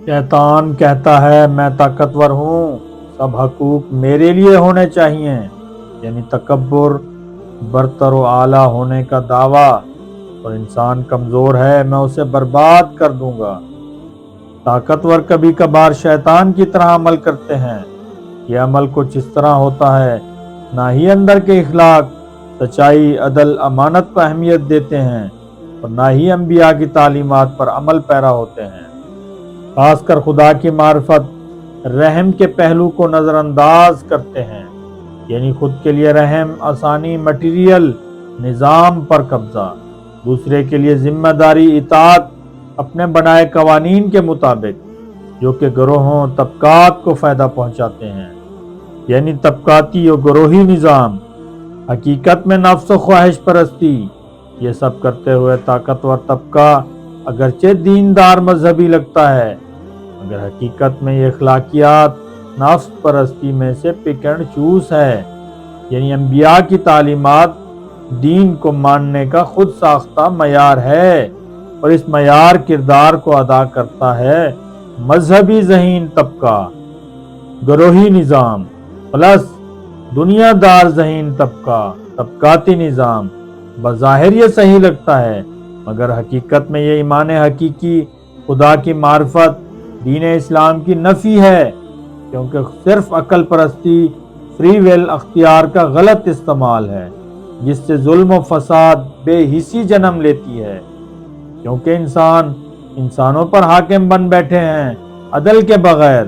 شیطان کہتا ہے میں طاقتور ہوں، سب حقوق میرے لیے ہونے چاہیے، یعنی تکبر، برتر و اعلیٰ ہونے کا دعویٰ، اور انسان کمزور ہے میں اسے برباد کر دوں گا۔ طاقتور کبھی کبھار شیطان کی طرح عمل کرتے ہیں۔ یہ عمل کچھ اس طرح ہوتا ہے، نہ ہی اندر کے اخلاق، سچائی، عدل، امانت کو اہمیت دیتے ہیں، اور نہ ہی انبیاء کی تعلیمات پر عمل پیرا ہوتے ہیں۔ خاص کر خدا کی معرفت، رحم کے پہلو کو نظر انداز کرتے ہیں، یعنی خود کے لیے رحم، آسانی، مٹیریل نظام پر قبضہ، دوسرے کے لیے ذمہ داری، اطاعت اپنے بنائے قوانین کے مطابق، جو کہ گروہوں، طبقات کو فائدہ پہنچاتے ہیں، یعنی طبقاتی و گروہی نظام۔ حقیقت میں نفس و خواہش پرستی، یہ سب کرتے ہوئے طاقتور طبقہ اگرچہ دیندار مذہبی لگتا ہے، مگر حقیقت میں یہ اخلاقیات نفس پرستی میں سے پک اینڈ چوز ہے، یعنی انبیاء کی تعلیمات دین کو ماننے کا خود ساختہ معیار ہے، اور اس معیار کردار کو ادا کرتا ہے مذہبی ذہین طبقہ، گروہی نظام، پلس دنیا دار ذہین طبقہ، طبقاتی نظام۔ بظاہر یہ صحیح لگتا ہے، مگر حقیقت میں یہ ایمان حقیقی، خدا کی معرفت، دین اسلام کی نفی ہے، کیونکہ صرف عقل پرستی، فری ویل، اختیار کا غلط استعمال ہے، جس سے ظلم و فساد، بے حسی جنم لیتی ہے، کیونکہ انسانوں پر حاکم بن بیٹھے ہیں عدل کے بغیر،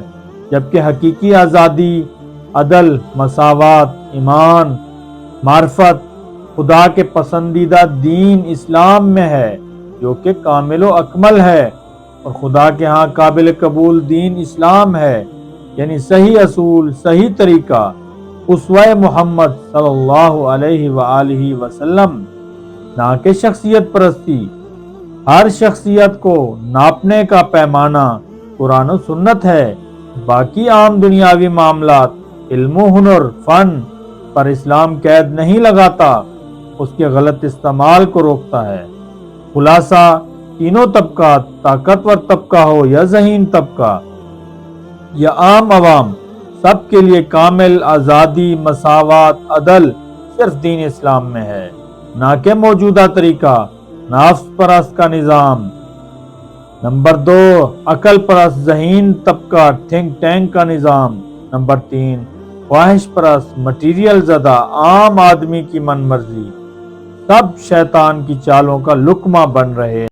جبکہ حقیقی آزادی، عدل، مساوات، ایمان، معرفت خدا کے پسندیدہ دین اسلام میں ہے، جو کہ کامل و اکمل ہے، اور خدا کے ہاں قابل قبول دین اسلام ہے، یعنی صحیح اصول، صحیح طریقہ، اسوہ محمد صلی اللہ علیہ وآلہ وسلم، نہ کہ شخصیت پرستی۔ ہر شخصیت کو ناپنے کا پیمانہ قرآن و سنت ہے، باقی عام دنیاوی معاملات، علم و ہنر، فن پر اسلام قید نہیں لگاتا، اس کے غلط استعمال کو روکتا ہے۔ خلاصہ، تینوں طبقات، طاقتور طبقہ ہو یا ذہین طبقہ یا عام عوام، سب کے لیے کامل آزادی، مساوات، عدل صرف دین اسلام میں ہے، نہ کہ موجودہ طریقہ نفس پرست کا نظام۔ نمبر 2، عقل پرست ذہین طبقہ، تھنک ٹینک کا نظام۔ نمبر 3، خواہش پرست، مٹیریل زدہ عام آدمی کی من مرضی، سب شیطان کی چالوں کا لقمہ بن رہے ہیں۔